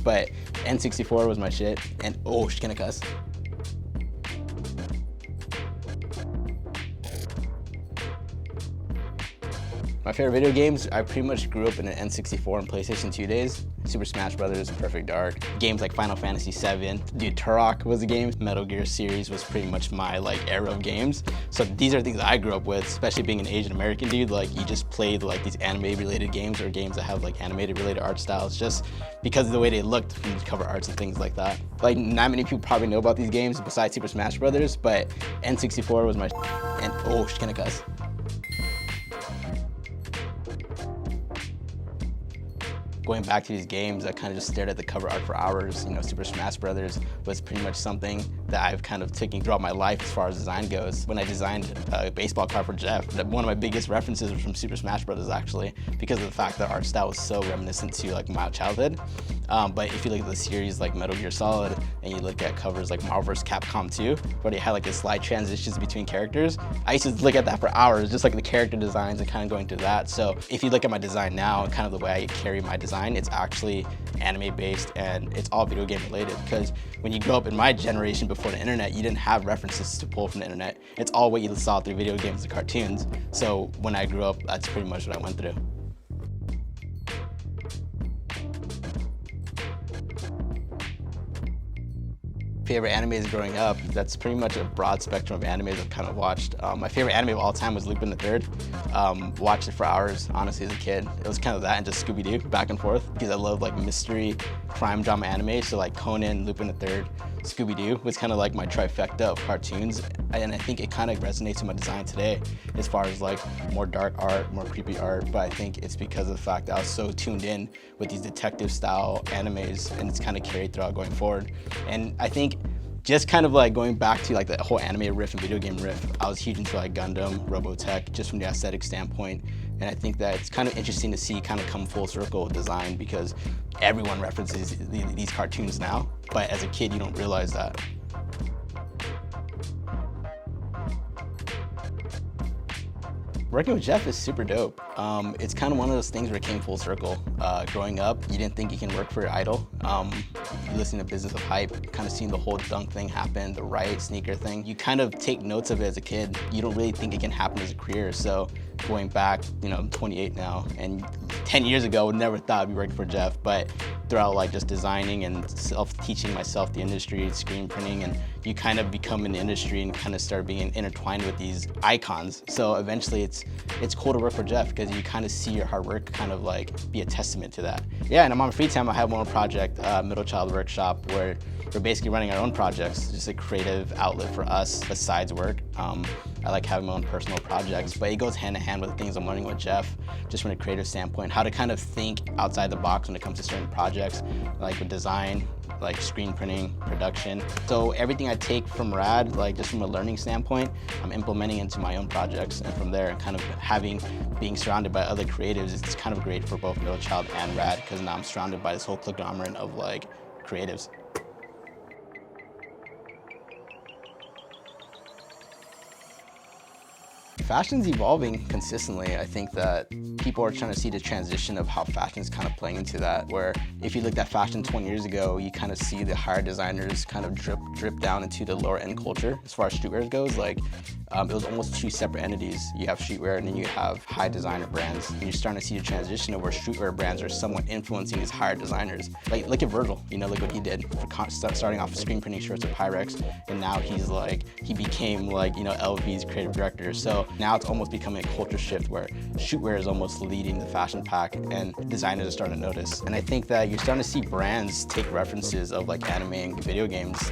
but N64 was my shit. And oh, she's gonna cuss. My favorite video games, I pretty much grew up in an N64 and PlayStation 2 days. Super Smash Brothers, Perfect Dark. Games like Final Fantasy VII. Dude, Turok was a game. Metal Gear series was pretty much my era of games. So these are things I grew up with, especially being an Asian American dude. You just played these anime related games or games that have animated related art styles just because of the way they looked from the cover arts and things like that. Not many people probably know about these games besides Super Smash Brothers, but N64 was my and oh, she's gonna cuss. Going back to these games, I kind of just stared at the cover art for hours. Super Smash Brothers was pretty much something that I've kind of taken throughout my life as far as design goes. When I designed a baseball card for Jeff, one of my biggest references was from Super Smash Brothers actually, because of the fact that art style was so reminiscent to my childhood. But if you look at the series like Metal Gear Solid, and you look at covers like Marvel vs. Capcom 2, where they had the slide transitions between characters, I used to look at that for hours, just the character designs and kind of going through that. So if you look at my design now, kind of the way I carry my design, it's actually anime based and it's all video game related, because when you grow up in my generation before the internet, you didn't have references to pull from the internet. It's all what you saw through video games and cartoons. So when I grew up, that's pretty much what I went through. Favorite animes growing up, that's pretty much a broad spectrum of animes I've kind of watched. My favorite anime of all time was Lupin the Third. Watched it for hours, honestly, as a kid. It was kind of that and just Scooby-Doo back and forth, because I love mystery, crime drama anime. So Conan, Lupin the Third, Scooby-Doo was kind of my trifecta of cartoons. And I think it kind of resonates with my design today as far as more dark art, more creepy art. But I think it's because of the fact that I was so tuned in with these detective style animes, and it's kind of carried throughout going forward. And I think just kind of going back to the whole anime riff and video game riff, I was huge into Gundam, Robotech, just from the aesthetic standpoint. And I think that it's kind of interesting to see kind of come full circle with design, because everyone references these cartoons now, but as a kid you don't realize that. Working with Jeff is super dope. It's kind of one of those things where it came full circle. Growing up, you didn't think you can work for your idol. You listen to Business of Hype, kind of seeing the whole dunk thing happen, the Riot sneaker thing. You kind of take notes of it as a kid. You don't really think it can happen as a career. So going back, I'm 28 now, and 10 years ago, I would never thought I'd be working for Jeff, but throughout just designing and self-teaching myself the industry, screen printing, and you kind of become in the industry and kind of start being intertwined with these icons. So eventually it's cool to work for Jeff, because you kind of see your hard work kind of be a testament to that. Yeah, and I'm on free time, I have one more project, Middlechild Workshop, where we're basically running our own projects, just a creative outlet for us besides work. I like having my own personal projects, but it goes hand in hand with the things I'm learning with Jeff, just from a creative standpoint, how to kind of think outside the box when it comes to certain projects, with design, screen printing, production. So everything I take from Rad, just from a learning standpoint, I'm implementing into my own projects, and from there, kind of being surrounded by other creatives, it's kind of great for both Middlechild and Rad, because now I'm surrounded by this whole conglomerate of creatives. Fashion's evolving consistently. I think that people are trying to see the transition of how fashion's kind of playing into that, where if you looked at fashion 20 years ago, you kind of see the higher designers kind of drip down into the lower end culture as far as streetwear goes. It was almost two separate entities. You have streetwear and then you have high designer brands. And you're starting to see the transition of where streetwear brands are somewhat influencing these higher designers. Look at Virgil, look what he did, starting off with screen printing shirts with Pyrex, and now he became LV's creative director. So now it's almost becoming a culture shift where streetwear is almost leading the fashion pack, and designers are starting to notice. And I think that you're starting to see brands take references of anime and video games.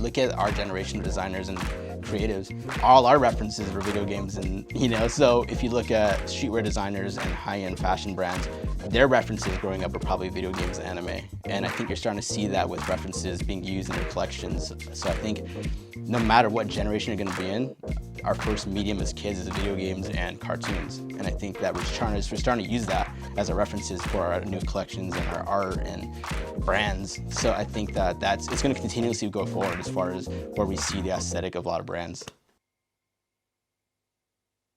Look at our generation of designers and creatives. All our references were video games, and so if you look at streetwear designers and high-end fashion brands, their references growing up are probably video games and anime. And I think you're starting to see that with references being used in their collections. So I think no matter what generation you're going to be in, our first medium as kids is video games and cartoons. And I think that we're starting to use that as our references for our new collections and our art and brands. So I think that it's going to continuously go forward as far as where we see the aesthetic of a lot of brands.